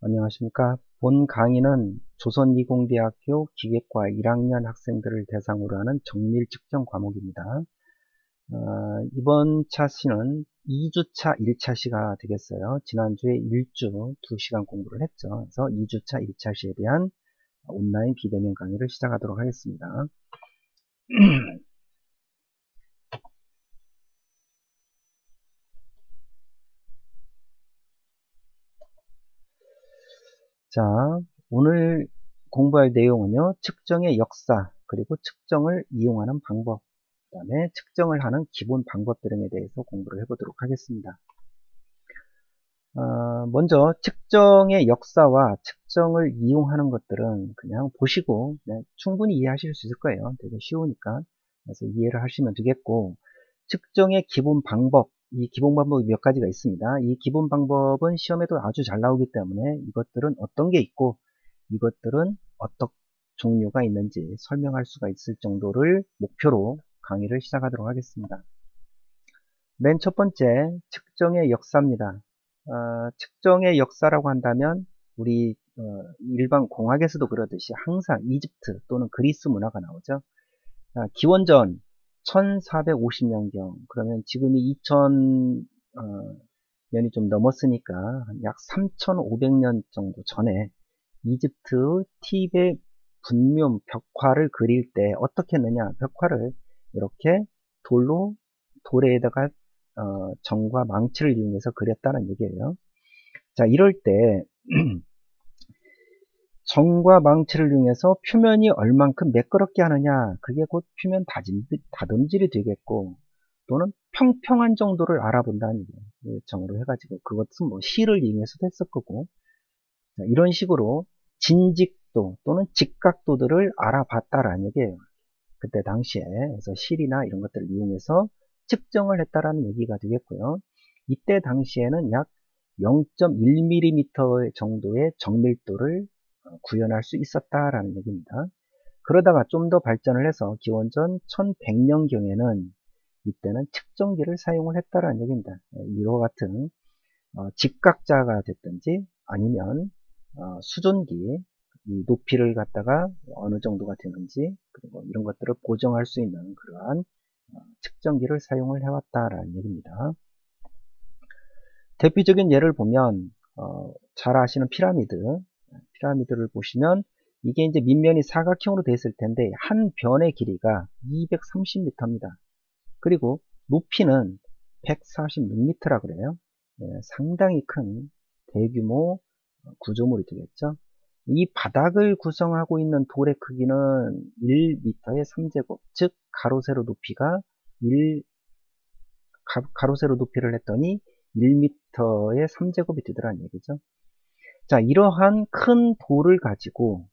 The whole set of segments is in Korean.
안녕하십니까. 본 강의는 조선이공대학교 기계과 1학년 학생들을 대상으로 하는 정밀 측정 과목입니다. 이번 차시는 2주차 1차 시가 되겠어요. 지난주에 1주 2시간 공부를 했죠. 그래서 2주차 1차 시에 대한 온라인 비대면 강의를 시작하도록 하겠습니다. 자, 오늘 공부할 내용은요, 측정의 역사, 그리고 측정을 이용하는 방법, 그 다음에 측정을 하는 기본 방법 등에 대해서 공부를 해보도록 하겠습니다. 먼저 측정의 역사와 측정을 이용하는 것들은 그냥 보시고 충분히 이해하실 수 있을 거예요. 되게 쉬우니까. 그래서 이해를 하시면 되겠고, 측정의 기본 방법, 이 기본 방법이 몇 가지가 있습니다. 이 기본 방법은 시험에도 아주 잘 나오기 때문에 이것들은 어떤 게 있고 이것들은 어떤 종류가 있는지 설명할 수가 있을 정도를 목표로 강의를 시작하도록 하겠습니다. 맨 첫 번째, 측정의 역사입니다. 측정의 역사라고 한다면 우리 일반 공학에서도 그러듯이 항상 이집트 또는 그리스 문화가 나오죠. 기원전 1450년경, 그러면 지금이 2000년이 좀 넘었으니까 약 3500년 정도 전에 이집트 티베 분묘 벽화를 그릴 때 어떻게 했느냐, 벽화를 이렇게 돌에다가 정과 망치를 이용해서 그렸다는 얘기예요. 자, 이럴 때 정과 망치를 이용해서 표면이 얼만큼 매끄럽게 하느냐, 그게 곧 표면 다듬질이 되겠고, 또는 평평한 정도를 알아본다는 얘기예요. 정으로 해가지고 그것은 뭐 실을 이용해서도 했을 거고, 자, 이런 식으로 진직도 또는 직각도들을 알아봤다라는 얘기예요. 그때 당시에. 그래서 실이나 이런 것들을 이용해서 측정을 했다라는 얘기가 되겠고요. 이때 당시에는 약 0.1mm 정도의 정밀도를 구현할 수 있었다라는 얘기입니다. 그러다가 좀 더 발전을 해서 기원전 1100년경에는 이때는 측정기를 사용을 했다라는 얘기입니다. 이와 같은 직각자가 됐든지 아니면 수존기, 이 높이를 갖다가 어느 정도가 되는지, 그리고 이런 것들을 보정할 수 있는 그러한 측정기를 사용을 해왔다라는 얘기입니다. 대표적인 예를 보면 잘 아시는 피라미드를 보시면 이게 이제 밑면이 사각형으로 되어 있을 텐데 한 변의 길이가 230m입니다. 그리고 높이는 146m라 그래요. 상당히 큰 대규모 구조물이 되겠죠. 이 바닥을 구성하고 있는 돌의 크기는 1m의 3제곱, 즉 가로 세로 높이를 했더니 1m의 3제곱이 되더라는 얘기죠. 자, 이러한 큰 돌을 가지고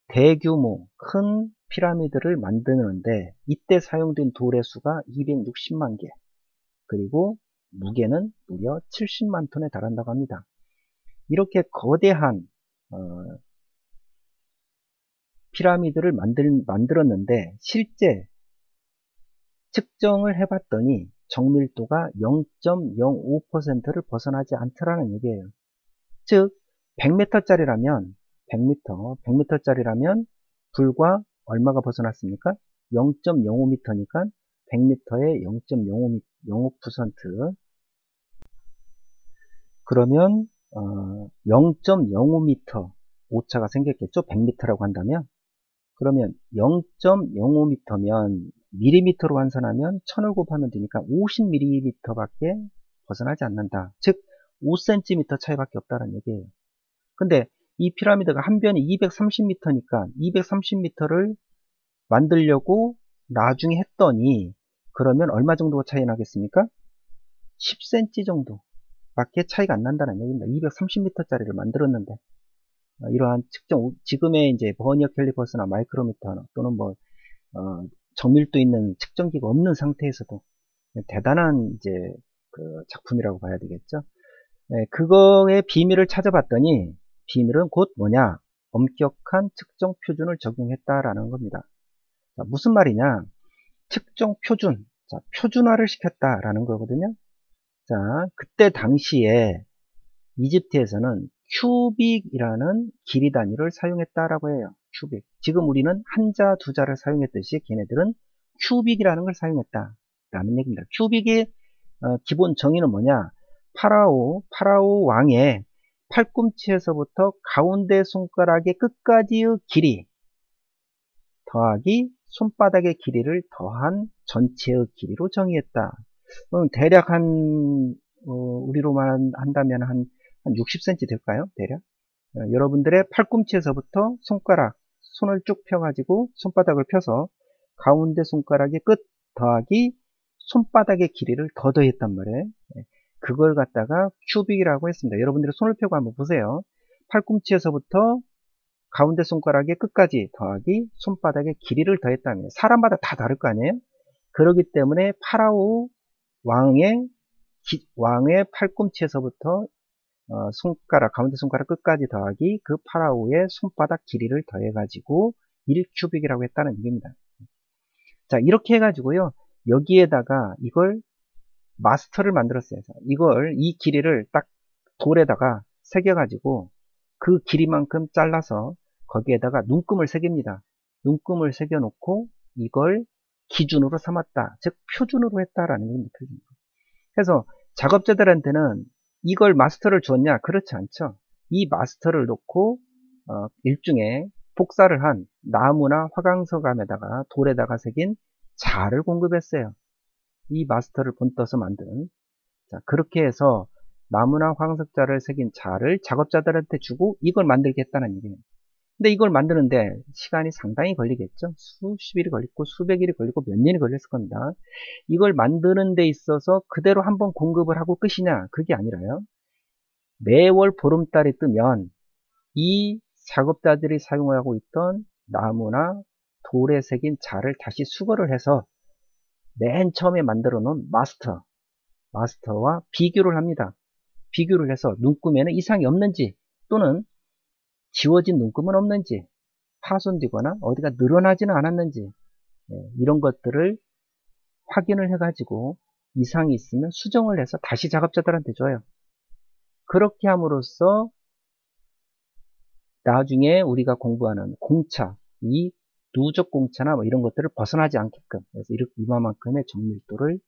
대규모 큰 피라미드를 만드는데 이때 사용된 돌의 수가 260만 개, 그리고 무게는 무려 70만 톤에 달한다고 합니다. 이렇게 거대한 피라미드를 만들었는데 실제 측정을 해봤더니 정밀도가 0.05%를 벗어나지 않더라는 얘기예요. 즉 100m짜리라면 불과 얼마가 벗어났습니까? 0.05m니까 100m에 0.05% 그러면 0.05m 오차가 생겼겠죠? 100m라고 한다면. 그러면 0.05m면 밀리미터로 환산하면 1000을 곱하면 되니까 50mm 밖에 벗어나지 않는다. 즉 5cm 차이밖에 없다는 얘기예요. 근데 이 피라미드가 한 변이 230m니까 230m를 만들려고 나중에 했더니 그러면 얼마 정도가 차이 나겠습니까? 10cm 정도 밖에 차이가 안 난다는 얘기입니다. 230m짜리를 만들었는데 이러한 측정, 지금의 이제 버니어 캘리퍼스나 마이크로미터 또는 뭐 정밀도 있는 측정기가 없는 상태에서도 대단한 이제 그 작품이라고 봐야 되겠죠. 그거의 비밀을 찾아봤더니 비밀은 곧 뭐냐? 엄격한 측정 표준을 적용했다라는 겁니다. 자, 무슨 말이냐? 측정 표준, 자, 표준화를 시켰다라는 거거든요. 자, 그때 당시에 이집트에서는 큐빅이라는 길이 단위를 사용했다라고 해요. 큐빅. 지금 우리는 한자, 두자를 사용했듯이 걔네들은 큐빅이라는 걸 사용했다라는 얘기입니다. 큐빅의 기본 정의는 뭐냐? 파라오 왕의 팔꿈치에서부터 가운데 손가락의 끝까지의 길이 더하기 손바닥의 길이를 더한 전체의 길이로 정의했다. 그럼 대략 우리로만 한다면 한 60cm 될까요? 대략. 여러분들의 팔꿈치에서부터 손을 쭉 펴가지고 손바닥을 펴서 가운데 손가락의 끝 더하기 손바닥의 길이를 더했단 말이에요. 그걸 갖다가 큐빅이라고 했습니다. 여러분들이 손을 펴고 한번 보세요. 팔꿈치에서부터 가운데 손가락의 끝까지 더하기 손바닥의 길이를 더했다면 사람마다 다 다를 거 아니에요? 그렇기 때문에 파라오 왕의 팔꿈치에서부터 가운데 손가락 끝까지 더하기 그 파라오의 손바닥 길이를 더해가지고 1큐빅이라고 했다는 얘기입니다. 자, 이렇게 해가지고요. 여기에다가 이걸 마스터를 만들었어요. 이 길이를 딱 돌에다가 새겨가지고 그 길이만큼 잘라서 거기에다가 눈금을 새깁니다. 눈금을 새겨놓고 이걸 기준으로 삼았다. 즉 표준으로 했다라는 얘기입니다. 표준. 그래서 작업자들한테는 이걸 마스터를 주었냐? 그렇지 않죠. 이 마스터를 놓고 일종의 복사를 한 나무나 화강석암에다가 돌에다가 새긴 자를 공급했어요. 이 마스터를 본떠서 만든. 자, 그렇게 해서 나무나 화강석자를 새긴 자를 작업자들한테 주고 이걸 만들겠다는 얘기예요. 근데 이걸 만드는데 시간이 상당히 걸리겠죠. 수십일이 걸리고 수백일이 걸리고 몇 년이 걸렸을 겁니다. 이걸 만드는 데 있어서 그대로 한번 공급을 하고 끝이냐? 그게 아니라요. 매월 보름달이 뜨면 이 작업자들이 사용하고 있던 나무나 돌에 새긴 자를 다시 수거를 해서 맨 처음에 만들어 놓은 마스터와 비교를 합니다. 비교를 해서 눈금에는 이상이 없는지 또는 지워진 눈금은 없는지 파손되거나 어디가 늘어나지는 않았는지 이런 것들을 확인을 해가지고 이상이 있으면 수정을 해서 다시 작업자들한테 줘요. 그렇게 함으로써 나중에 우리가 공부하는 공차, 이 누적 공차나 뭐 이런 것들을 벗어나지 않게끔 그래서 이만큼의 정밀도를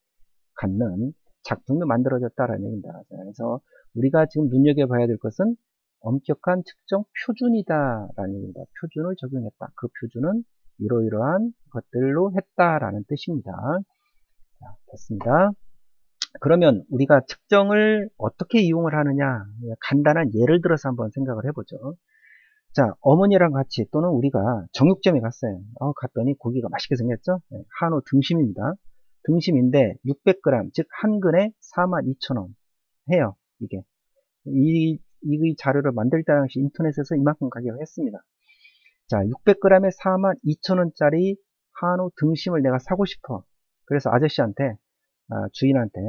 갖는 작품이 만들어졌다라는 얘기입니다. 그래서 우리가 지금 눈여겨봐야 될 것은 엄격한 측정 표준이다라는 얘기입니다. 표준을 적용했다. 그 표준은 이러이러한 것들로 했다라는 뜻입니다. 자, 됐습니다. 그러면 우리가 측정을 어떻게 이용을 하느냐 간단한 예를 들어서 한번 생각을 해보죠. 자, 어머니랑 같이 또는 우리가 정육점에 갔어요. 갔더니 고기가 맛있게 생겼죠. 한우 등심입니다. 등심인데 600g 즉 한 근에 42,000원 해요. 이게 이 자료를 만들 때 당시 인터넷에서 이만큼 가격을 했습니다. 자, 600g에 42,000원짜리 한우 등심을 내가 사고 싶어. 그래서 아저씨한테 주인한테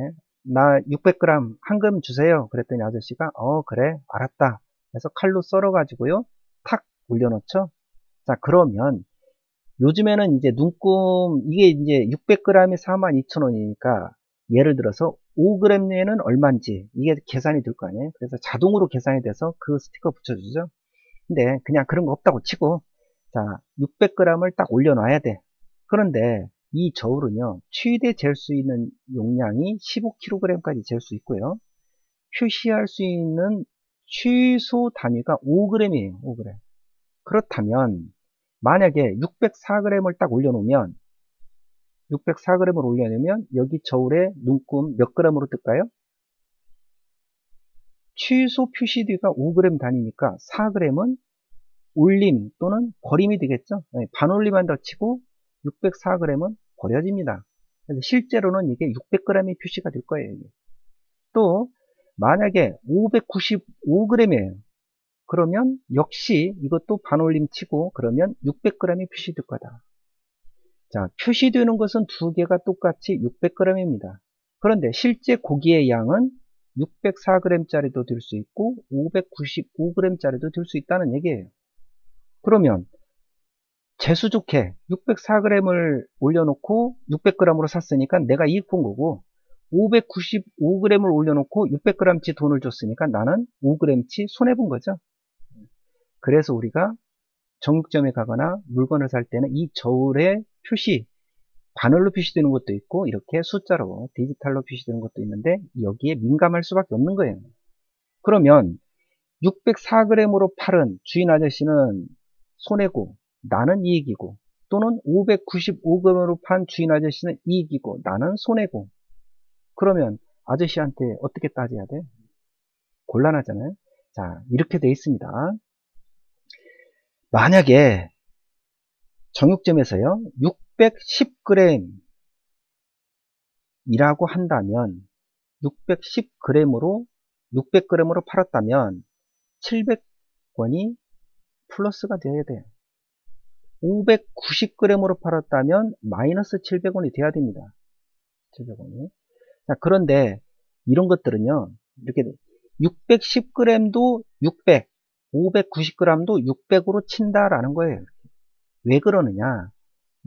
나 600g 한 금 주세요. 그랬더니 아저씨가 그래 알았다 해서 칼로 썰어 가지고요 탁 올려놓죠. 자, 그러면 요즘에는 이제 눈금 이게 이제 600g에 42,000원이니까 예를 들어서 5g에는 얼마인지 이게 계산이 될 거 아니에요. 그래서 자동으로 계산이 돼서 그 스티커 붙여주죠. 근데 그냥 그런 거 없다고 치고 자 600g을 딱 올려놔야 돼. 그런데 이 저울은요 최대 잴 수 있는 용량이 15kg까지 잴 수 있고요. 표시할 수 있는 최소 단위가 5g이에요. 5g. 그렇다면 만약에 604g을 딱 올려놓으면 604g을 올려놓으면 여기 저울에 눈금 몇 g으로 뜰까요? 최소 표시뒤가 5g 단위니까 4g은 올림 또는 버림이 되겠죠. 반올림한 더 치고 604g은 버려집니다. 그래서 실제로는 이게 600g이 표시가 될 거예요. 또 만약에 595g이에요. 그러면 역시 이것도 반올림 치고 그러면 600g이 표시될 거다. 자, 표시되는 것은 두 개가 똑같이 600g입니다. 그런데 실제 고기의 양은 604g짜리도 될 수 있고 595g짜리도 될 수 있다는 얘기예요. 그러면 재수 좋게 604g을 올려놓고 600g으로 샀으니까 내가 이익 본 거고 595g을 올려놓고 600g치 돈을 줬으니까 나는 5g치 손해본 거죠. 그래서 우리가 정육점에 가거나 물건을 살 때는 이 저울의 표시, 바늘로 표시되는 것도 있고 이렇게 숫자로 디지털로 표시되는 것도 있는데 여기에 민감할 수밖에 없는 거예요. 그러면 604g으로 팔은 주인 아저씨는 손해고 나는 이익이고, 또는 595g으로 판 주인 아저씨는 이익이고 나는 손해고, 그러면 아저씨한테 어떻게 따져야 돼? 곤란하잖아요. 자, 이렇게 돼 있습니다. 만약에 정육점에서요 610g 이라고 한다면 610g으로 600g으로 팔았다면 700원이 플러스가 돼야 돼요. 590g으로 팔았다면 마이너스 700원이 돼야 됩니다. 700원이. 자, 그런데 이런 것들은요 이렇게 610g도 600, 590g도 600으로 친다라는 거예요. 왜 그러느냐?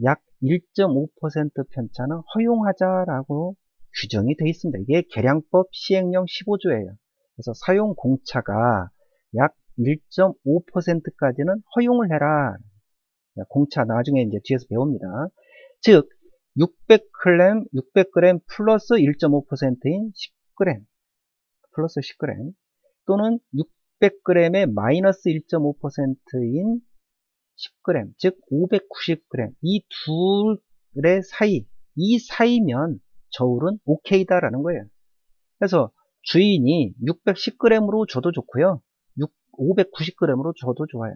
약 1.5% 편차는 허용하자라고 규정이 되어 있습니다. 이게 계량법 시행령 15조예요. 그래서 사용 공차가 약 1.5%까지는 허용을 해라. 공차 나중에 이제 뒤에서 배웁니다. 즉 600g 플러스 1.5%인 10g 플러스 10g 또는 600g에 마이너스 1.5%인 10g, 즉 590g, 이 둘의 사이, 이 사이면 저울은 오케이다라는 거예요. 그래서 주인이 610g으로 줘도 좋고요, 590g으로 줘도 좋아요.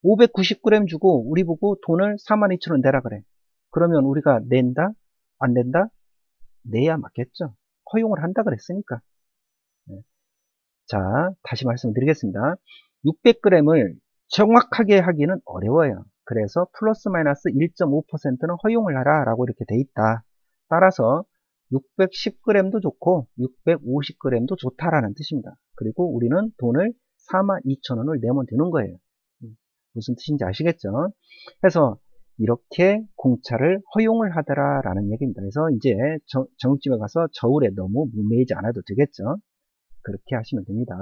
590g 주고 우리 보고 돈을 42,000원 내라 그래. 그러면 우리가 낸다? 안 낸다? 내야 맞겠죠. 허용을 한다 그랬으니까. 자, 다시 말씀드리겠습니다. 600g을 정확하게 하기는 어려워요. 그래서 플러스 마이너스 1.5%는 허용을 하라 라고 이렇게 돼 있다. 따라서 610g도 좋고 650g도 좋다라는 뜻입니다. 그리고 우리는 돈을 42,000원을 내면 되는 거예요. 무슨 뜻인지 아시겠죠? 그래서 이렇게 공차를 허용을 하더라 라는 얘기입니다. 그래서 이제 정육점에 가서 저울에 너무 문매이지 않아도 되겠죠? 그렇게 하시면 됩니다.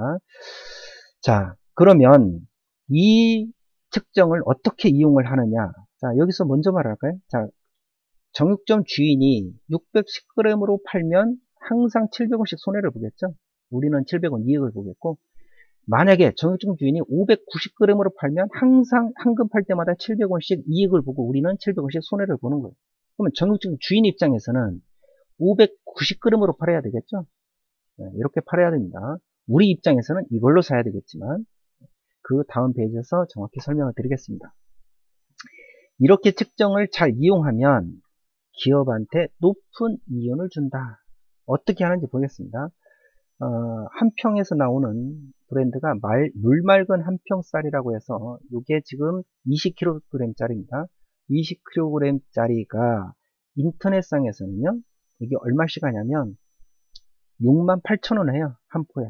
자, 그러면 이 측정을 어떻게 이용을 하느냐? 자, 여기서 먼저 말할까요? 자, 정육점 주인이 610g으로 팔면 항상 700원씩 손해를 보겠죠? 우리는 700원 이익을 보겠고, 만약에 정육점 주인이 590g으로 팔면 항상 한금 팔 때마다 700원씩 이익을 보고 우리는 700원씩 손해를 보는 거예요. 그러면 정육점 주인 입장에서는 590g으로 팔아야 되겠죠? 이렇게 팔아야 됩니다. 우리 입장에서는 이걸로 사야 되겠지만 그 다음 페이지에서 정확히 설명을 드리겠습니다. 이렇게 측정을 잘 이용하면 기업한테 높은 이윤을 준다. 어떻게 하는지 보겠습니다. 한 평에서 나오는 브랜드가 물맑은 한평쌀이라고 해서 이게 지금 20kg 짜리입니다. 20kg 짜리가 인터넷상에서는요 이게 얼마씩 하냐면 68,000원 해요. 한 포에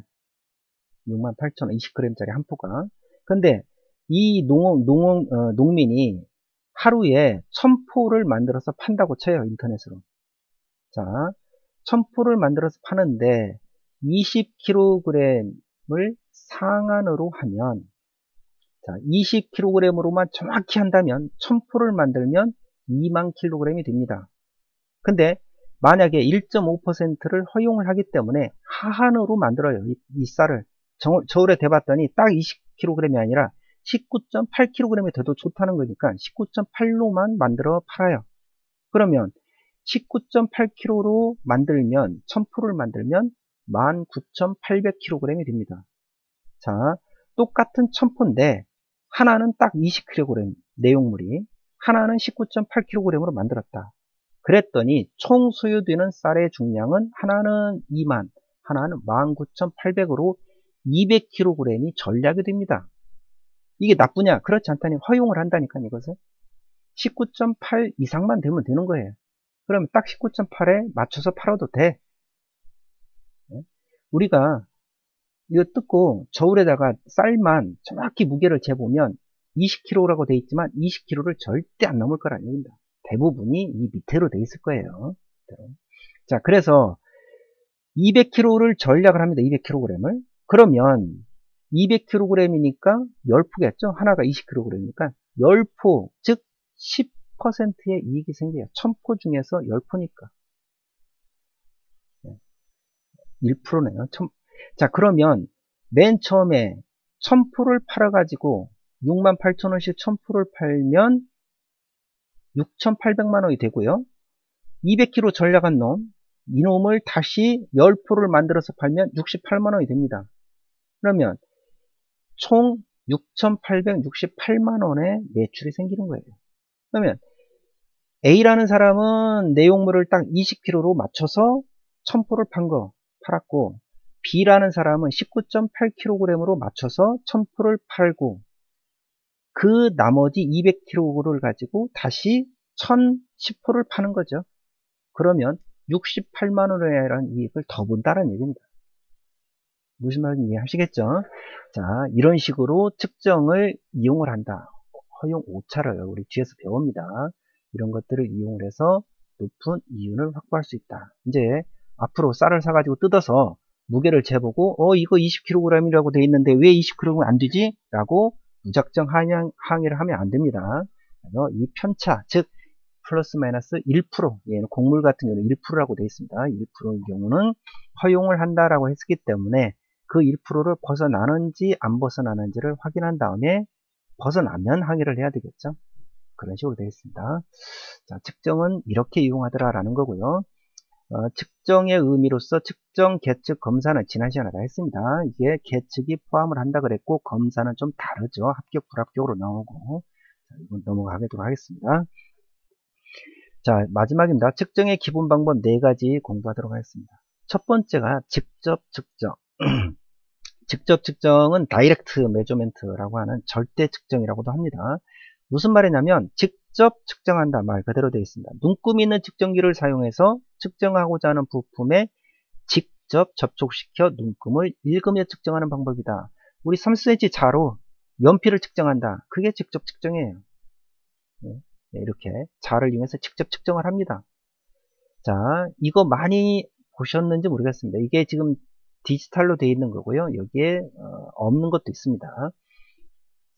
68,000원 20g 짜리 한 포가. 근데 이 농민이 하루에 1000포를 만들어서 판다고 쳐요. 인터넷으로. 자, 1000포를 만들어서 파는데 20kg을 상한으로 하면, 자, 20kg으로만 정확히 한다면 1000포를 만들면 2만 kg이 됩니다. 근데 만약에 1.5%를 허용을 하기 때문에 하한으로 만들어요. 이 쌀을 저울에 대봤더니 딱 20kg이 아니라 19.8kg이 돼도 좋다는 거니까 19.8로만 만들어 팔아요. 그러면 19.8kg로 만들면 1000포를 만들면 19,800kg이 됩니다. 자, 똑같은 1000포인데 하나는 딱 20kg 내용물이, 하나는 19.8kg으로 만들었다. 그랬더니 총 소요되는 쌀의 중량은 하나는 2만, 하나는 19,800으로 200kg이 전략이 됩니다. 이게 나쁘냐? 그렇지 않다니 허용을 한다니까 이것은. 19.8 이상만 되면 되는 거예요. 그러면 딱 19.8에 맞춰서 팔아도 돼. 우리가 이거 뜯고 저울에다가 쌀만 정확히 무게를 재보면 20kg라고 돼 있지만 20kg를 절대 안 넘을 거라는 얘기입니다. 대부분이 이 밑으로 돼 있을 거예요. 자, 그래서 200kg를 전략을 합니다. 200kg을. 그러면 200kg이니까 10포겠죠? 하나가 20kg이니까 10포, 즉 10%의 이익이 생겨요. 1000포 중에서 10포니까. 1%네요. 자, 그러면 맨 처음에 1000포를 팔아가지고 68,000원씩 1000포를 팔면 6,800만원이 되고요. 200kg 전략한 놈, 이놈을 다시 10포를 만들어서 팔면 68만원이 됩니다. 그러면 총 6,868만원의 매출이 생기는 거예요. 그러면 A라는 사람은 내용물을 딱 20kg로 맞춰서 1000포를 팔았고, B라는 사람은 19.8kg으로 맞춰서 1000포를 팔고, 그 나머지 200kg를 가지고 다시 1010포를 파는 거죠. 그러면 68만원이라는 이익을 더 본다는 얘기입니다. 무슨 말인지 이해하시겠죠? 자, 이런 식으로 측정을 이용을 한다. 허용 오차를 우리 뒤에서 배웁니다. 이런 것들을 이용을 해서 높은 이윤을 확보할 수 있다. 이제 앞으로 쌀을 사가지고 뜯어서 무게를 재보고 이거 20kg이라고 돼 있는데 왜 20kg은 안 되지? 라고 무작정 항의를 하면 안 됩니다. 그래서 이 편차, 즉 플러스 마이너스 1%, 얘는 곡물 같은 경우는 1%라고 되어 있습니다. 1%의 경우는 허용을 한다라고 했기 때문에 그 1%를 벗어나는지 안 벗어나는지를 확인한 다음에 벗어나면 항의를 해야 되겠죠. 그런 식으로 되어 있습니다. 자, 측정은 이렇게 이용하더라라는 거고요. 측정의 의미로서 측정, 계측, 검사는 지난 시간에 다 했습니다. 이게 계측이 포함을 한다 그랬고 검사는 좀 다르죠. 합격, 불합격으로 나오고. 자, 이건 넘어가도록 하겠습니다. 자, 마지막입니다. 측정의 기본 방법 4가지 공부하도록 하겠습니다. 첫 번째가 직접 측정. 직접 측정은 다이렉트 메저먼트라고 하는 절대 측정이라고도 합니다. 무슨 말이냐면 직접 측정한다 말 그대로 되어 있습니다. 눈금 있는 측정기를 사용해서 측정하고자 하는 부품에 직접 접촉시켜 눈금을 읽으며 측정하는 방법이다. 우리 3cm 자로 연필을 측정한다. 그게 직접 측정이에요. 네, 이렇게 자를 이용해서 직접 측정을 합니다. 자, 이거 많이 보셨는지 모르겠습니다. 이게 지금 디지털로 되어 있는 거고요. 여기에 없는 것도 있습니다.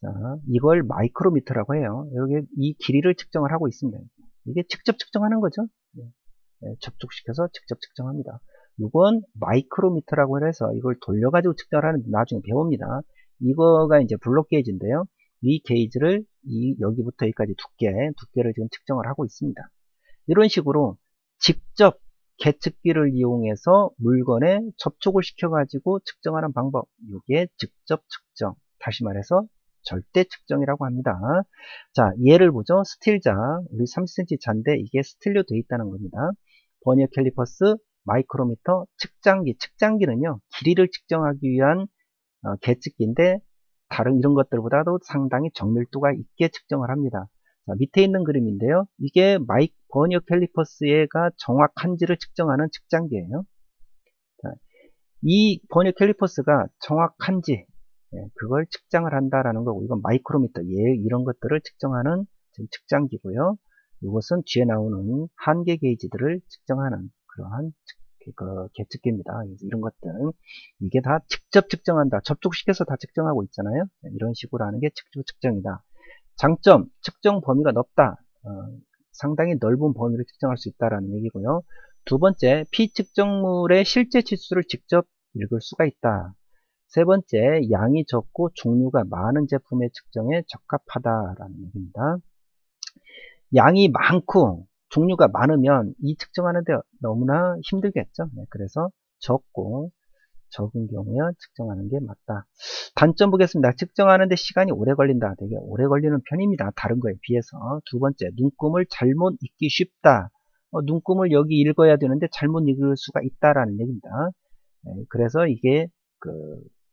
자, 이걸 마이크로미터라고 해요. 여기 이 길이를 측정을 하고 있습니다. 이게 직접 측정하는 거죠. 접촉시켜서 직접 측정합니다. 이건 마이크로미터라고 해서 이걸 돌려가지고 측정을 하는데 나중에 배웁니다. 이거가 이제 블록 게이지인데요. 이 게이지를 여기부터 여기까지 두께를 지금 측정을 하고 있습니다. 이런 식으로 직접 계측기를 이용해서 물건에 접촉을 시켜가지고 측정하는 방법, 이게 직접 측정, 다시 말해서 절대 측정이라고 합니다. 자, 예를 보죠. 스틸자, 우리 30cm 자인데 이게 스틸로 되어 있다는 겁니다. 버니어 캘리퍼스, 마이크로미터, 측장기. 측장기는요, 길이를 측정하기 위한 계측기인데 다른 이런 것들보다도 상당히 정밀도가 있게 측정을 합니다. 자, 밑에 있는 그림인데요. 이게 버니어 캘리퍼스가 정확한지를 측정하는 측장기예요. 자, 이 버니어 캘리퍼스가 정확한지 그걸 측정을 한다라는 거고, 이건 마이크로미터, 이런 것들을 측정하는 측장기고요. 이것은 뒤에 나오는 한계 게이지들을 측정하는 그러한 계측기입니다. 이런 것들, 이게 다 직접 측정한다. 접촉시켜서 다 측정하고 있잖아요. 이런 식으로 하는 게 직접 측정이다. 장점, 측정 범위가 넓다. 상당히 넓은 범위를 측정할 수 있다라는 얘기고요. 두 번째, 피측정물의 실제 치수를 직접 읽을 수가 있다. 세 번째, 양이 적고 종류가 많은 제품의 측정에 적합하다라는 얘기입니다. 양이 많고 종류가 많으면 이 측정하는데 너무나 힘들겠죠. 그래서 적은 경우에 측정하는 게 맞다. 단점 보겠습니다. 측정하는데 시간이 오래 걸린다. 되게 오래 걸리는 편입니다. 다른 거에 비해서. 두 번째, 눈금을 잘못 읽기 쉽다. 눈금을 여기 읽어야 되는데 잘못 읽을 수가 있다라는 얘기입니다. 그래서 이게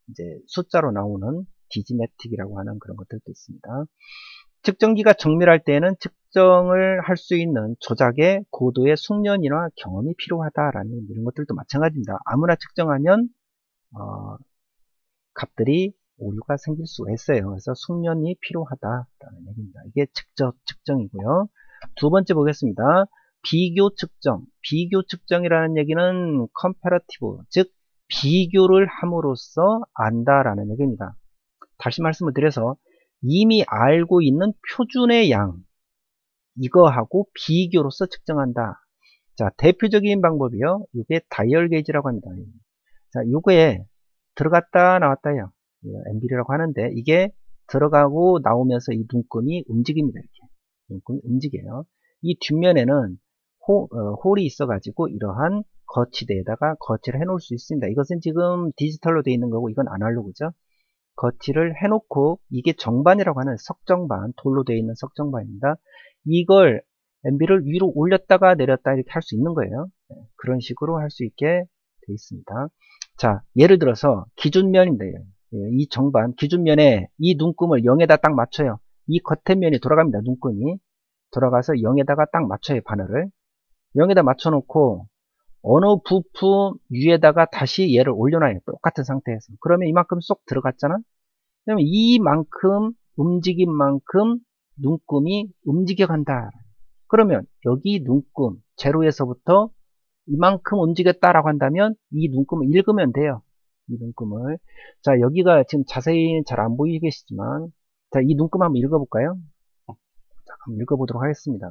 이제 숫자로 나오는 디지매틱이라고 하는 그런 것들도 있습니다. 측정기가 정밀할 때는 측정을 할 수 있는 조작의 고도의 숙련이나 경험이 필요하다라는 이런 것들도 마찬가지입니다. 아무나 측정하면 값들이 오류가 생길 수가 있어요. 그래서 숙련이 필요하다라는 얘기입니다. 이게 직접 측정이고요. 두 번째 보겠습니다. 비교 측정. 비교 측정이라는 얘기는 컴패러티브, 즉 비교를 함으로써 안다라는 얘기입니다. 다시 말씀을 드려서 이미 알고 있는 표준의 양, 이거하고 비교로서 측정한다. 자, 대표적인 방법이요. 이게 다이얼 게이지라고 합니다. 자, 요거에 들어갔다 나왔다요. MB라고 하는데 이게 들어가고 나오면서 이 눈금이 움직입니다. 이렇게 눈금이 움직여요. 이 뒷면에는 홀이 있어가지고 이러한 거치대에다가 거치를 해놓을 수 있습니다. 이것은 지금 디지털로 되어 있는 거고 이건 아날로그죠. 거치를 해놓고 이게 정반이라고 하는 석정반, 돌로 되어 있는 석정반입니다. 이걸 MB를 위로 올렸다가 내렸다 이렇게 할 수 있는 거예요. 그런 식으로 할 수 있게 되어 있습니다. 자, 예를 들어서 기준면인데 이 정반, 기준면에 이 눈금을 0에다 딱 맞춰요. 이 겉에 면이 돌아갑니다. 눈금이 돌아가서 0에다가 딱 맞춰요. 바늘을 0에다 맞춰놓고 어느 부품 위에다가 다시 얘를 올려놔요. 똑같은 상태에서. 그러면 이만큼 쏙 들어갔잖아. 그러면 이만큼 움직인 만큼 눈금이 움직여간다. 그러면 여기 눈금 제로에서부터 이만큼 움직였다라고 한다면 이 눈금을 읽으면 돼요. 이 눈금을. 자, 여기가 지금 자세히 잘 안 보이겠지만, 자, 이 눈금 한번 읽어볼까요? 자, 한번 읽어보도록 하겠습니다.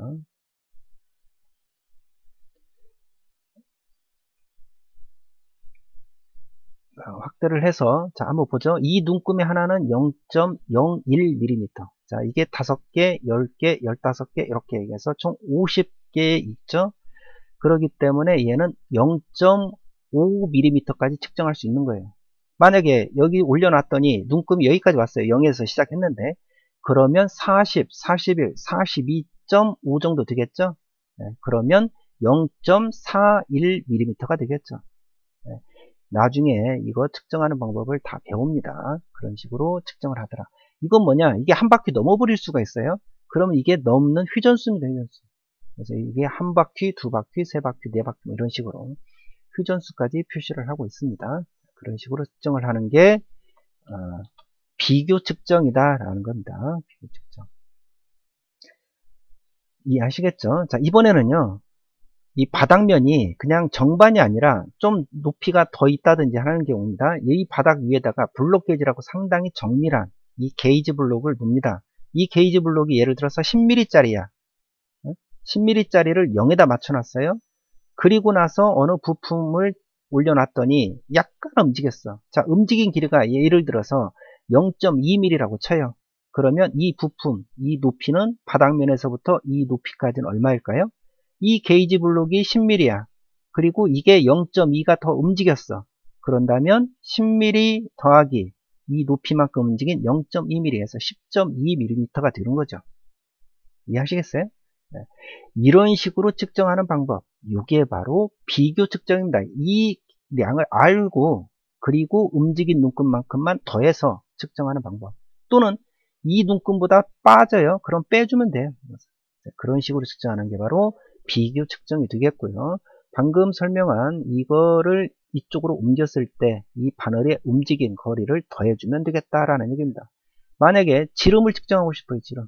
확대를 해서, 자, 한번 보죠. 이 눈금의 하나는 0.01mm. 자, 이게 5개, 10개, 15개, 이렇게 얘기해서 총 50개 있죠? 그렇기 때문에 얘는 0.5mm까지 측정할 수 있는 거예요. 만약에 여기 올려놨더니 눈금이 여기까지 왔어요. 0에서 시작했는데 그러면 40, 41, 42.5 정도 되겠죠? 네, 그러면 0.41mm가 되겠죠. 네, 나중에 이거 측정하는 방법을 다 배웁니다. 그런 식으로 측정을 하더라. 이건 뭐냐? 이게 한 바퀴 넘어버릴 수가 있어요. 그러면 이게 넘는 휘전수입니다. 휘전수. 그래서 이게 한 바퀴, 두 바퀴, 세 바퀴, 네 바퀴 뭐 이런 식으로 휘전수까지 표시를 하고 있습니다. 그런 식으로 측정을 하는 게 비교 측정이다 라는 겁니다. 비교 측정. 이해하시겠죠? 자, 이번에는요. 이 바닥면이 그냥 정반이 아니라 좀 높이가 더 있다든지 하는 경우입니다. 이 바닥 위에다가 블록 게이지라고 상당히 정밀한 이 게이지 블록을 놉니다. 이 게이지 블록이 예를 들어서 10mm 짜리야. 10mm 짜리를 0에다 맞춰놨어요. 그리고 나서 어느 부품을 올려놨더니 약간 움직였어. 자, 움직인 길이가 예를 들어서 0.2mm라고 쳐요. 그러면 이 부품, 이 높이는 바닥면에서부터 이 높이까지는 얼마일까요? 이 게이지 블록이 10mm야. 그리고 이게 0.2가 더 움직였어. 그런다면 10mm 더하기 이 높이만큼 움직인 0.2mm에서 10.2mm가 되는 거죠. 이해하시겠어요? 네. 이런 식으로 측정하는 방법, 이게 바로 비교 측정입니다. 이 량을 알고 그리고 움직인 눈금만큼만 더해서 측정하는 방법, 또는 이 눈금보다 빠져요. 그럼 빼주면 돼요. 그런 식으로 측정하는 게 바로 비교 측정이 되겠고요. 방금 설명한 이거를 이쪽으로 옮겼을 때 이 바늘의 움직인 거리를 더해주면 되겠다라는 얘기입니다. 만약에 지름을 측정하고 싶어요. 지름.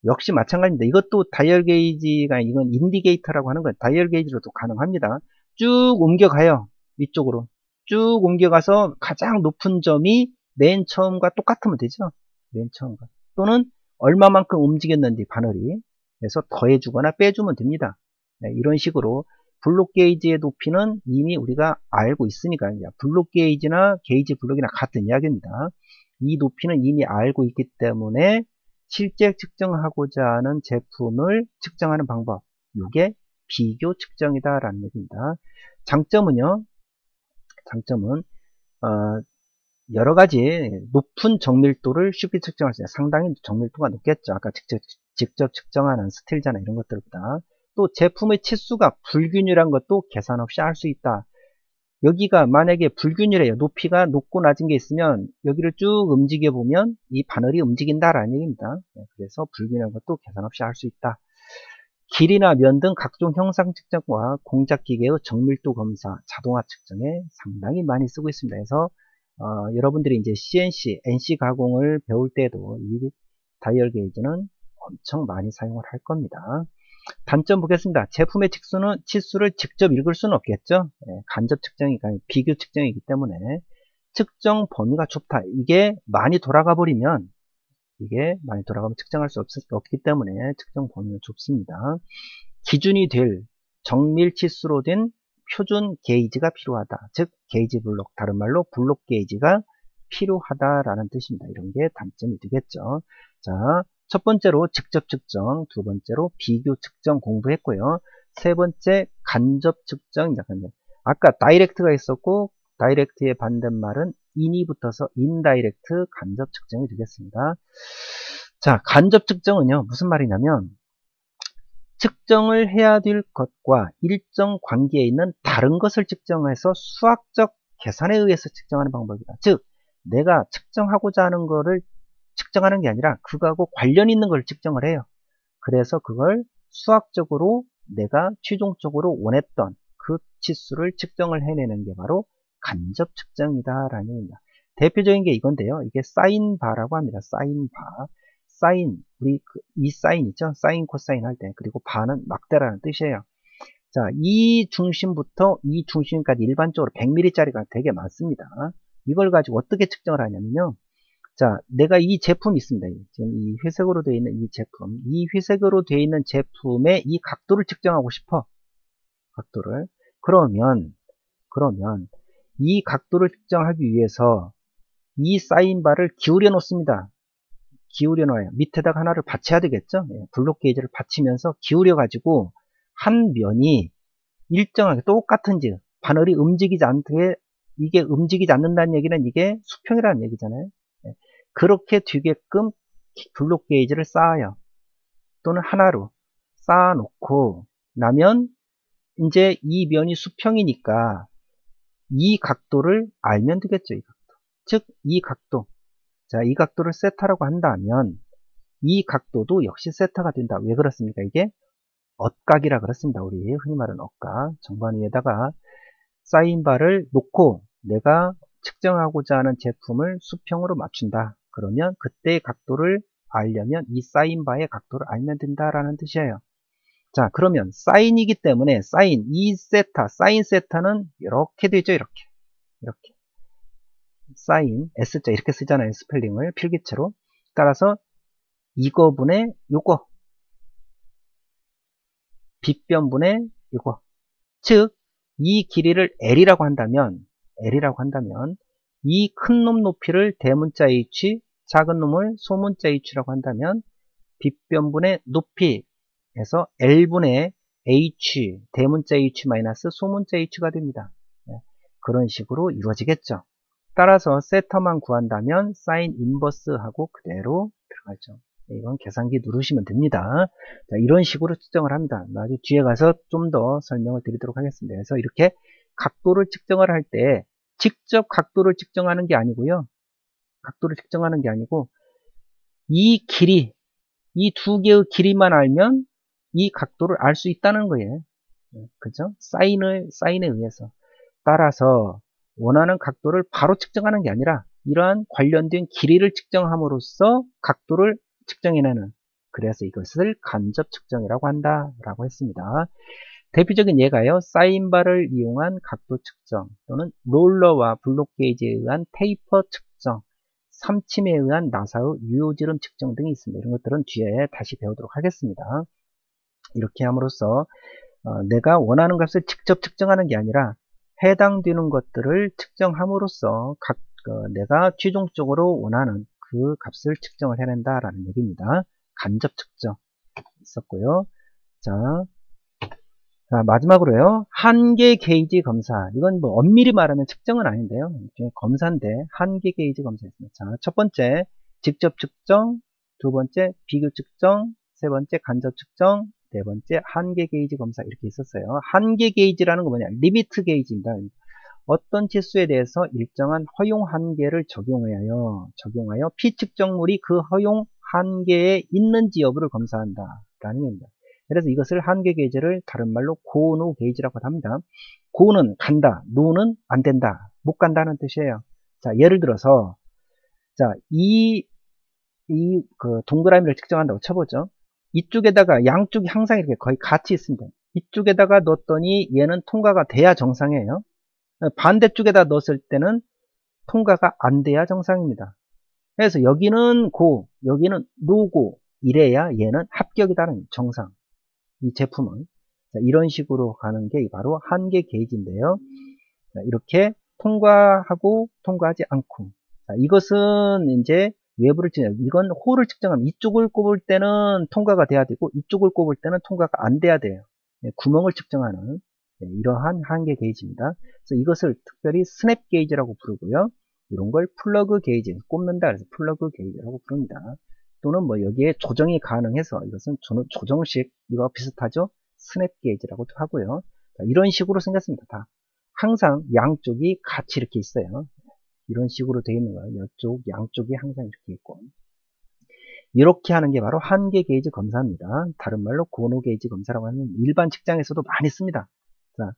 역시 마찬가지입니다. 이것도 다이얼 게이지가, 이건 인디게이터라고 하는 거예요. 다이얼 게이지로도 가능합니다. 쭉 옮겨가요. 이쪽으로. 쭉 옮겨가서 가장 높은 점이 맨 처음과 똑같으면 되죠. 맨 처음과. 또는 얼마만큼 움직였는지 바늘이. 그래서 더해주거나 빼주면 됩니다. 네, 이런 식으로 블록 게이지의 높이는 이미 우리가 알고 있으니까, 블록 게이지나 게이지 블록이나 같은 이야기입니다. 이 높이는 이미 알고 있기 때문에 실제 측정하고자 하는 제품을 측정하는 방법, 이게 비교 측정이다라는 얘기입니다. 장점은요, 장점은 여러 가지 높은 정밀도를 쉽게 측정할 수 있어요. 상당히 정밀도가 높겠죠. 아까 직접 측정하는 스틸자나 이런 것들보다. 또 제품의 치수가 불균일한 것도 계산 없이 할 수 있다. 여기가 만약에 불균일해요. 높이가 높고 낮은 게 있으면 여기를 쭉 움직여 보면 이 바늘이 움직인다라는 얘기입니다. 그래서 불균일한 것도 계산 없이 할 수 있다. 길이나 면 등 각종 형상 측정과 공작 기계의 정밀도 검사, 자동화 측정에 상당히 많이 쓰고 있습니다. 그래서 여러분들이 이제 CNC, NC 가공을 배울 때도 이 다이얼 게이지는 엄청 많이 사용을 할 겁니다. 단점 보겠습니다. 제품의 치수를 직접 읽을 수는 없겠죠. 간접 측정이니까 비교 측정이기 때문에 측정 범위가 좁다. 이게 많이 돌아가 버리면 측정할 수 없기 때문에 측정 범위가 좁습니다. 기준이 될 정밀 치수로 된 표준 게이지가 필요하다. 즉 게이지 블록, 다른 말로 블록 게이지가 필요하다라는 뜻입니다. 이런 게 단점이 되겠죠. 자, 첫 번째로 직접 측정, 두 번째로 비교 측정 공부했고요. 세 번째 간접 측정. 아까 다이렉트가 있었고 다이렉트의 반대말은 인이 붙어서 인다이렉트 간접 측정이 되겠습니다. 자, 간접 측정은요 무슨 말이냐면 측정을 해야 될 것과 일정 관계에 있는 다른 것을 측정해서 수학적 계산에 의해서 측정하는 방법이다. 즉 내가 측정하고자 하는 거를 측정하는 게 아니라 그거하고 관련 있는 걸 측정을 해요. 그래서 그걸 수학적으로 내가 최종적으로 원했던 그 치수를 측정을 해내는 게 바로 간접 측정이다 라는 얘기입니다. 대표적인 게 이건데요. 이게 사인바라고 합니다. 사인바. 사인, 이 사인 있죠? 사인 코사인 할 때. 그리고 바는 막대라는 뜻이에요. 자, 이 중심부터 이 중심까지 일반적으로 100mm짜리가 되게 많습니다. 이걸 가지고 어떻게 측정을 하냐면요. 자, 내가 이 제품이 있습니다. 지금 이 회색으로 되어 있는 이 제품. 이 회색으로 되어 있는 제품의 이 각도를 측정하고 싶어. 각도를. 그러면 이 각도를 측정하기 위해서 이 사인바를 기울여 놓습니다. 기울여 놓아요. 밑에다가 하나를 받쳐야 되겠죠? 블록 게이지를 받치면서 기울여 가지고 한 면이 일정하게 똑같은지 바늘이 움직이지 않게, 이게 움직이지 않는다는 얘기는 이게 수평이라는 얘기잖아요. 그렇게 되게끔 블록 게이지를 쌓아요. 또는 하나로 쌓아 놓고 나면 이제 이 면이 수평이니까 이 각도를 알면 되겠죠. 이 각도. 즉 이 각도. 자, 이 각도를 세타라고 한다면 이 각도도 역시 세타가 된다. 왜 그렇습니까? 이게 엇각이라 그렇습니다. 우리 흔히 말하는 엇각. 정반 위에다가 사인바를 놓고 내가 측정하고자 하는 제품을 수평으로 맞춘다. 그러면 그때의 각도를 알려면 이 사인바의 각도를 알면 된다라는 뜻이에요. 자, 그러면 사인이기 때문에 사인, 이 세타, 사인 세타는 이렇게 되죠. 이렇게. 사인, S자 이렇게 쓰잖아요. 스펠링을 필기체로. 따라서 이거분의 요거, 빗변분의 요거. 즉, 이 길이를 L이라고 한다면 이 큰 놈 높이를 대문자 H, 작은 놈을 소문자 H라고 한다면 빗변분의 높이에서 L분의 H, 대문자 H 마이너스 소문자 H가 됩니다. 그런 식으로 이루어지겠죠. 따라서 세타만 구한다면 사인 인버스하고 그대로 들어가죠. 이건 계산기 누르시면 됩니다. 자, 이런 식으로 측정을 합니다. 나중에 뒤에 가서 좀 더 설명을 드리도록 하겠습니다. 그래서 이렇게 각도를 측정을 할 때 직접 각도를 측정하는 게 아니고요. 각도를 측정하는 게 아니고 이 길이, 이 두 개의 길이만 알면 이 각도를 알 수 있다는 거예요. 그죠? 사인에 의해서. 따라서 원하는 각도를 바로 측정하는 게 아니라 이러한 관련된 길이를 측정함으로써 각도를 측정해내는, 그래서 이것을 간접 측정이라고 한다라고 했습니다. 대표적인 예가요. 사인바를 이용한 각도 측정 또는 롤러와 블록 게이지에 의한 테이퍼 측정, 삼침에 의한 나사의 유효지름 측정 등이 있습니다. 이런 것들은 뒤에 다시 배우도록 하겠습니다. 이렇게 함으로써 내가 원하는 값을 직접 측정하는 게 아니라 해당되는 것들을 측정함으로써 내가 최종적으로 원하는 그 값을 측정을 해낸다라는 얘기입니다. 간접 측정 있었고요. 자, 마지막으로요. 한계 게이지 검사. 이건 뭐 엄밀히 말하면 측정은 아닌데요. 일종의 검사인데 한계 게이지 검사입니다. 자, 첫 번째 직접 측정, 두 번째 비교 측정, 세 번째 간접 측정, 네 번째 한계 게이지 검사 이렇게 있었어요. 한계 게이지라는 건 뭐냐? 리미트 게이지입니다. 어떤 치수에 대해서 일정한 허용 한계를 적용하여 피측정물이 그 허용 한계에 있는지 여부를 검사한다라는 얘기입니다. 그래서 이것을 한계 게이지를 다른 말로 고, 노 게이지라고 합니다. 고는 간다, 노는 안 된다, 못 간다는 뜻이에요. 자, 예를 들어서 자, 그 동그라미를 측정한다고 쳐보죠. 이쪽에다가 양쪽이 항상 이렇게 거의 같이 있습니다. 이쪽에다가 넣었더니 얘는 통과가 돼야 정상이에요. 반대쪽에다 넣었을 때는 통과가 안 돼야 정상입니다. 그래서 여기는 고, 여기는 노고 이래야 얘는 합격이다는 정상. 이 제품은 자, 이런 식으로 가는 게 바로 한계 게이지인데요. 자, 이렇게 통과하고 통과하지 않고 자, 이것은 이제 외부를 측정, 이건 홀을 측정하면 이쪽을 꼽을 때는 통과가 돼야 되고 이쪽을 꼽을 때는 통과가 안 돼야 돼요. 네, 구멍을 측정하는 네, 이러한 한계 게이지입니다. 그래서 이것을 특별히 스냅 게이지라고 부르고요. 이런 걸 플러그 게이지, 꼽는다 그래서 플러그 게이지라고 부릅니다. 또는 뭐 여기에 조정이 가능해서 이것은 조정식 이거 비슷하죠? 스냅 게이지라고도 하고요. 자, 이런 식으로 생겼습니다. 다 항상 양쪽이 같이 이렇게 있어요. 이런 식으로 되어 있는 거예요. 이쪽 양쪽이 항상 이렇게 있고 이렇게 하는 게 바로 한계 게이지 검사입니다. 다른 말로 고노 게이지 검사라고 하는 일반 측정에서도 많이 씁니다. 자,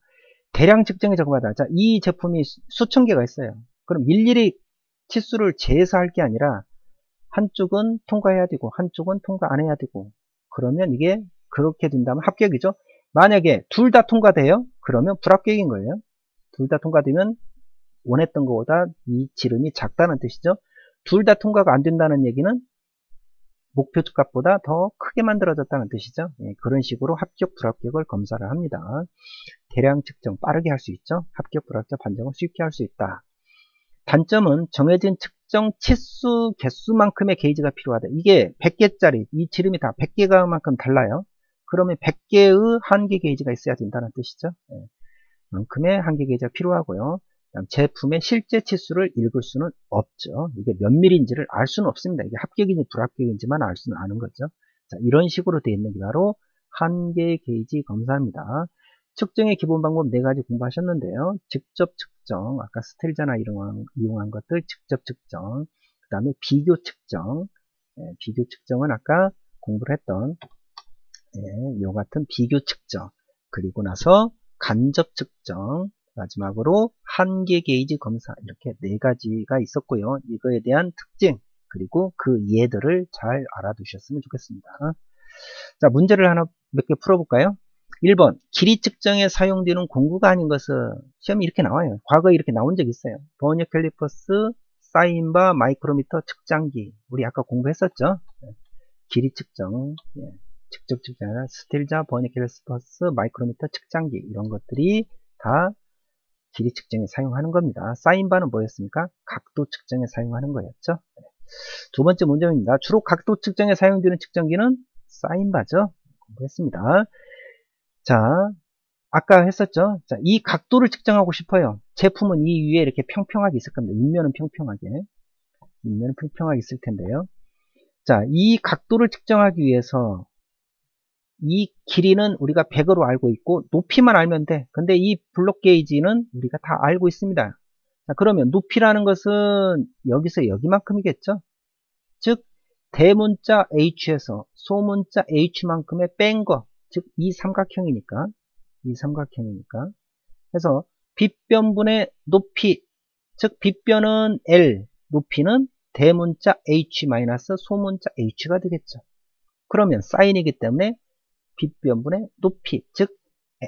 대량 측정에 적용하다. 자, 이 제품이 수천 개가 있어요. 그럼 일일이 치수를 재서 할 게 아니라 한쪽은 통과해야 되고 한쪽은 통과 안 해야 되고 그러면 이게 그렇게 된다면 합격이죠. 만약에 둘 다 통과돼요? 그러면 불합격인 거예요. 둘 다 통과되면 원했던 것보다 이 지름이 작다는 뜻이죠. 둘 다 통과가 안 된다는 얘기는 목표 값보다 더 크게 만들어졌다는 뜻이죠. 예, 그런 식으로 합격, 불합격을 검사를 합니다. 대량 측정 빠르게 할 수 있죠. 합격, 불합격 판정을 쉽게 할 수 있다. 단점은 정해진 측정 치수 개수만큼의 게이지가 필요하다. 이게 100개짜리 이 지름이 다 100개가만큼 달라요. 그러면 100개의 한계 게이지가 있어야 된다는 뜻이죠. 예, 만큼의 한계 게이지가 필요하고요. 제품의 실제 치수를 읽을 수는 없죠. 이게 몇 밀인지를 알 수는 없습니다. 이게 합격인지 불합격인지만 알 수는 아는 거죠. 자, 이런 식으로 되어 있는 게 바로 한계 게이지 검사입니다. 측정의 기본 방법 4가지 공부하셨는데요. 직접 측정, 아까 스텔자나 이용한 것들 직접 측정, 그 다음에 비교 측정, 비교 측정은 아까 공부를 했던 요 같은 비교 측정, 그리고 나서 간접 측정, 마지막으로 한계 게이지 검사 이렇게 4가지가 있었고요. 이거에 대한 특징 그리고 그 예들을 잘 알아두셨으면 좋겠습니다. 자, 문제를 하나 몇 개 풀어볼까요? 1번 길이 측정에 사용되는 공구가 아닌 것은 시험이 이렇게 나와요. 과거에 이렇게 나온 적이 있어요. 버니어 캘리퍼스, 사인바, 마이크로미터, 측정기 우리 아까 공부했었죠. 길이 측정, 직접 측정, 스틸자, 버니어 캘리퍼스, 마이크로미터, 측정기 이런 것들이 다 길이 측정에 사용하는 겁니다. 사인바는 뭐였습니까? 각도 측정에 사용하는 거였죠. 두 번째 문제입니다. 주로 각도 측정에 사용되는 측정기는 사인바죠. 공부했습니다. 자, 아까 했었죠. 자, 이 각도를 측정하고 싶어요. 제품은 이 위에 이렇게 평평하게 있을 겁니다. 윗면은 평평하게 있을 텐데요. 자, 이 각도를 측정하기 위해서 이 길이는 우리가 100으로 알고 있고 높이만 알면 돼. 근데 이 블록 게이지는 우리가 다 알고 있습니다. 자, 그러면 높이라는 것은 여기서 여기만큼이겠죠. 즉 대문자 H에서 소문자 H만큼의 뺀 거, 즉 이 삼각형이니까 그래서 빗변분의 높이, 즉 빗변은 L, 높이는 대문자 H 마이너스 소문자 H가 되겠죠. 그러면 사인이기 때문에 빗변분의 높이, 즉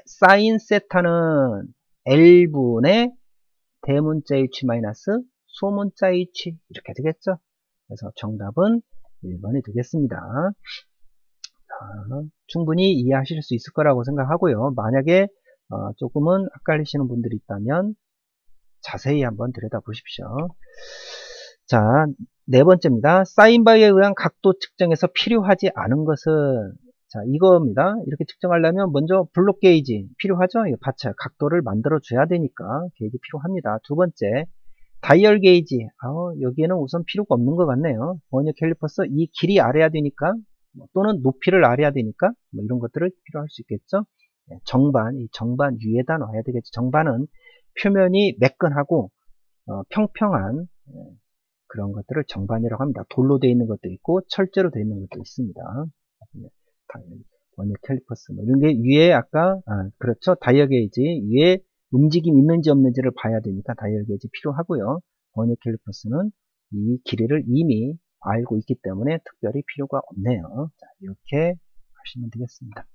사인 세타는 L분의 대문자 H 마이너스 소문자 H 이렇게 되겠죠. 그래서 정답은 1번이 되겠습니다. 자, 충분히 이해하실 수 있을 거라고 생각하고요. 만약에 조금은 헷갈리시는 분들이 있다면 자세히 한번 들여다보십시오. 자, 4번째입니다. 사인바에 의한 각도 측정에서 필요하지 않은 것은 자, 이겁니다. 이렇게 측정하려면 먼저 블록 게이지 필요하죠? 이 받쳐 각도를 만들어 줘야 되니까 게이지 필요합니다. 두 번째, 다이얼 게이지. 여기에는 우선 필요가 없는 것 같네요. 버니어 캘리퍼스 이 길이 알아야 되니까 또는 높이를 알아야 되니까 뭐 이런 것들을 필요할 수 있겠죠. 정반, 이 정반 위에다 놔야 되겠죠. 정반은 표면이 매끈하고 평평한 그런 것들을 정반이라고 합니다. 돌로 되어 있는 것도 있고 철제로 되어 있는 것도 있습니다. 버니어 캘리퍼스 뭐 이런 게 위에 아까 그렇죠. 다이얼 게이지 위에 움직임 있는지 없는지를 봐야 되니까 다이얼 게이지 필요하고요. 버니어 캘리퍼스는 이 길이를 이미 알고 있기 때문에 특별히 필요가 없네요. 자, 이렇게 하시면 되겠습니다.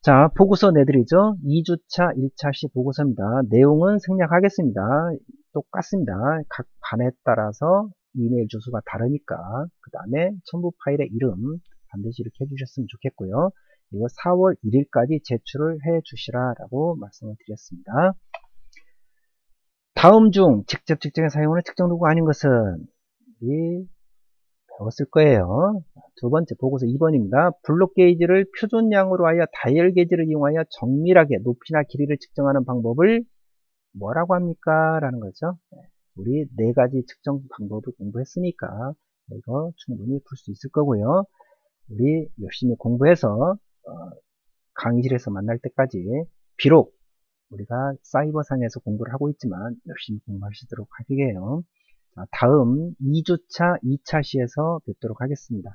자, 보고서 내드리죠. 2주차 1차 시 보고서입니다. 내용은 생략하겠습니다. 똑같습니다. 각 반에 따라서 이메일 주소가 다르니까. 그 다음에 첨부 파일의 이름 반드시 이렇게 해주셨으면 좋겠고요. 이거 4월 1일까지 제출을 해 주시라 라고 말씀을 드렸습니다. 다음 중 직접 측정에 사용하는 측정 도구가 아닌 것은 우리 배웠을 거예요. 두 번째 보고서 2번입니다. 블록 게이지를 표준량으로 하여 다이얼 게이지를 이용하여 정밀하게 높이나 길이를 측정하는 방법을 뭐라고 합니까? 라는 거죠. 우리 네 가지 측정 방법을 공부했으니까 이거 충분히 풀 수 있을 거고요. 우리 열심히 공부해서 강의실에서 만날 때까지 비록 우리가 사이버상에서 공부를 하고 있지만 열심히 공부하시도록 하게요. 다음 2주차 2차 시에서 뵙도록 하겠습니다.